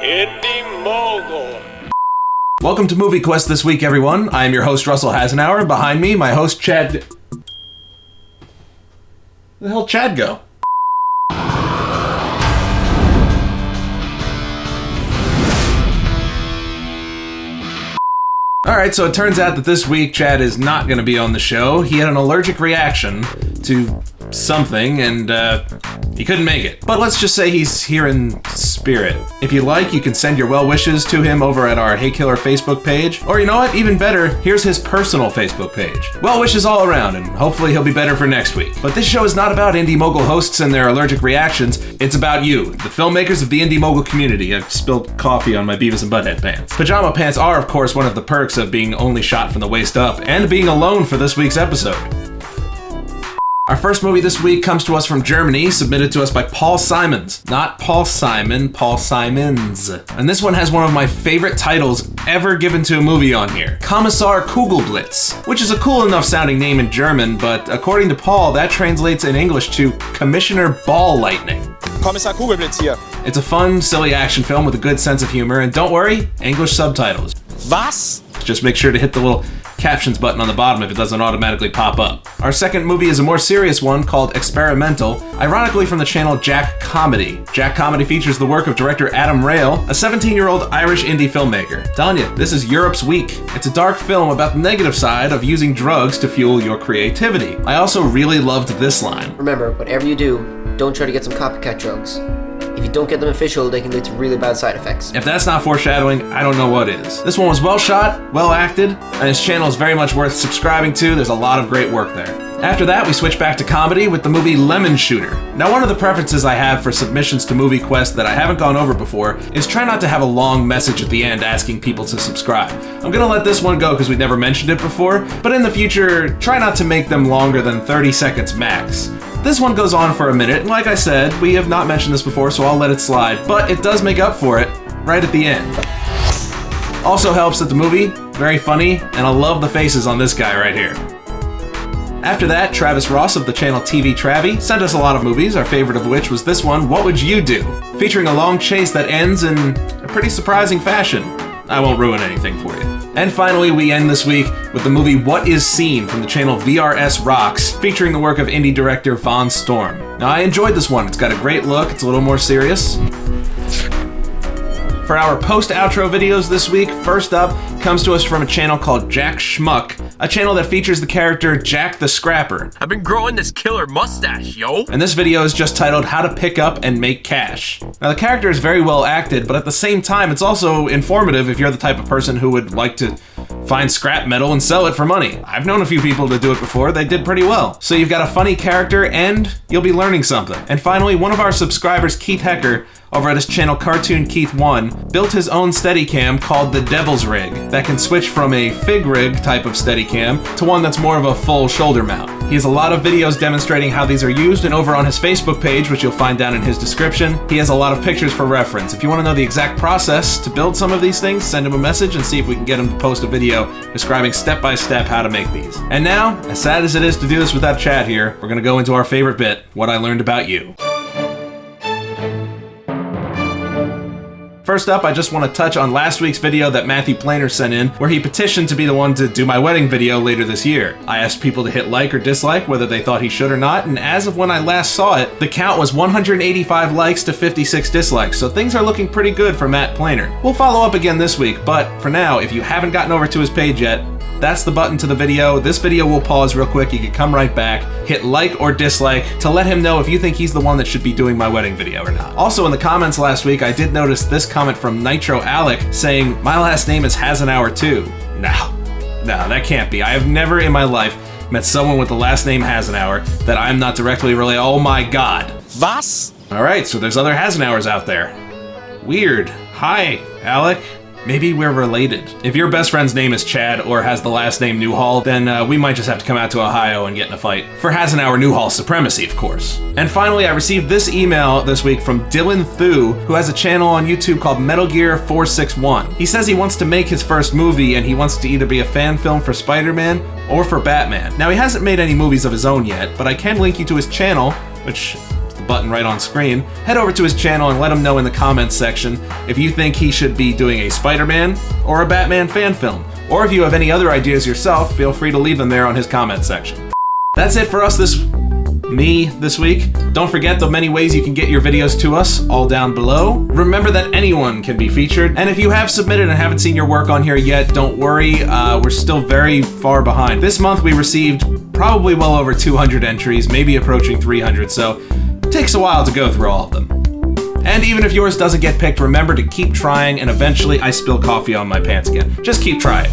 Indie Mogul. Welcome to Movie Quest this week, everyone. I am your host, Russell Hasenauer. Behind me, my host, Chad... Where the hell Chad go? Alright, so it turns out that this week Chad is not going to be on the show. He had an allergic reaction to something, and he couldn't make it. But let's just say he's here in spirit. If you like, you can send your well wishes to him over at our Hey Killer Facebook page. Or you know what, even better, here's his personal Facebook page. Well wishes all around, and hopefully he'll be better for next week. But this show is not about Indie Mogul hosts and their allergic reactions. It's about you, the filmmakers of the Indie Mogul community. I've spilled coffee on my Beavis and Butthead pants. Pajama pants are, of course, one of the perks of being only shot from the waist up, and being alone for this week's episode. Our first movie this week comes to us from Germany, submitted to us by Paul Simons. Not Paul Simon, Paul Simons. And this one has one of my favorite titles ever given to a movie on here. Kommissar Kugelblitz, which is a cool enough sounding name in German, but according to Paul, that translates in English to Commissioner Ball Lightning. Kommissar Kugelblitz here. It's a fun, silly action film with a good sense of humor, and don't worry, English subtitles. Was? Just make sure to hit the little captions button on the bottom if it doesn't automatically pop up. Our second movie is a more serious one called Experimental, ironically from the channel Jack Comedy. Jack Comedy features the work of director Adam Rail, a 17-year-old Irish indie filmmaker. Telling you, this is Europe's week. It's a dark film about the negative side of using drugs to fuel your creativity. I also really loved this line. Remember, whatever you do, don't try to get some copycat drugs. If you don't get them official, they can lead to really bad side effects. If that's not foreshadowing, I don't know what is. This one was well shot, well acted, and his channel is very much worth subscribing to. There's a lot of great work there. After that, we switch back to comedy with the movie Lemon Shooter. Now, one of the preferences I have for submissions to Movie Quest that I haven't gone over before is try not to have a long message at the end asking people to subscribe. I'm gonna let this one go because we never mentioned it before, but in the future, try not to make them longer than 30 seconds max. This one goes on for a minute, and like I said, we have not mentioned this before, so I'll let it slide, but it does make up for it right at the end. Also helps that the movie, very funny, and I love the faces on this guy right here. After that, Travis Ross of the channel TV Travie sent us a lot of movies, our favorite of which was this one, What Would You Do? Featuring a long chase that ends in a pretty surprising fashion. I won't ruin anything for you. And finally, we end this week with the movie What Is Seen from the channel VRS Rocks, featuring the work of indie director Von Storm. Now, I enjoyed this one. It's got a great look. It's a little more serious. For our post-outro videos this week, first up comes to us from a channel called Jack Schmuck, a channel that features the character Jack the Scrapper. I've been growing this killer mustache, yo! And this video is just titled How to Pick Up and Make Cash. Now, the character is very well acted, but at the same time, it's also informative if you're the type of person who would like to find scrap metal and sell it for money. I've known a few people to do it before. They did pretty well. So you've got a funny character and you'll be learning something. And finally, one of our subscribers, Keith Hecker, over at his channel Cartoon Keith 1, built his own Steadicam called the Devil's Rig that can switch from a fig rig type of Steadicam to one that's more of a full shoulder mount. He has a lot of videos demonstrating how these are used, and over on his Facebook page, which you'll find down in his description, he has a lot of pictures for reference. If you want to know the exact process to build some of these things, send him a message and see if we can get him to post a video describing step-by-step how to make these. And now, as sad as it is to do this without Chad here, we're gonna go into our favorite bit, What I Learned About You. First up, I just want to touch on last week's video that Matthew Planer sent in, where he petitioned to be the one to do my wedding video later this year. I asked people to hit like or dislike, whether they thought he should or not, and as of when I last saw it, the count was 185 likes to 56 dislikes, so things are looking pretty good for Matt Planer. We'll follow up again this week, but for now, if you haven't gotten over to his page yet, that's the button to the video. This video will pause real quick. You can come right back, hit like or dislike to let him know if you think he's the one that should be doing my wedding video or not. Also in the comments last week, I did notice this comment from Nitro Alec saying, my last name is Hasenauer too. No, that can't be. I have never in my life met someone with the last name Hasenauer that I'm not directly related. Oh my God. Was? All right, so there's other Hasenauers out there. Weird. Hi, Alec. Maybe we're related. If your best friend's name is Chad or has the last name Newhall, then we might just have to come out to Ohio and get in a fight. For Hasenauer Newhall supremacy, of course. And finally, I received this email this week from Dylan Thu, who has a channel on YouTube called Metal Gear 461. He says he wants to make his first movie and he wants to either be a fan film for Spider-Man or for Batman. Now, he hasn't made any movies of his own yet, but I can link you to his channel, which the button right on screen, head over to his channel and let him know in the comments section if you think he should be doing a Spider-Man or a Batman fan film. Or if you have any other ideas yourself, feel free to leave them there on his comment section. That's it for us this week. Don't forget the many ways you can get your videos to us, all down below. Remember that anyone can be featured, and if you have submitted and haven't seen your work on here yet, don't worry, we're still very far behind. This month we received probably well over 200 entries, maybe approaching 300, so it takes a while to go through all of them. And even if yours doesn't get picked, remember to keep trying, and eventually I spill coffee on my pants again. Just keep trying.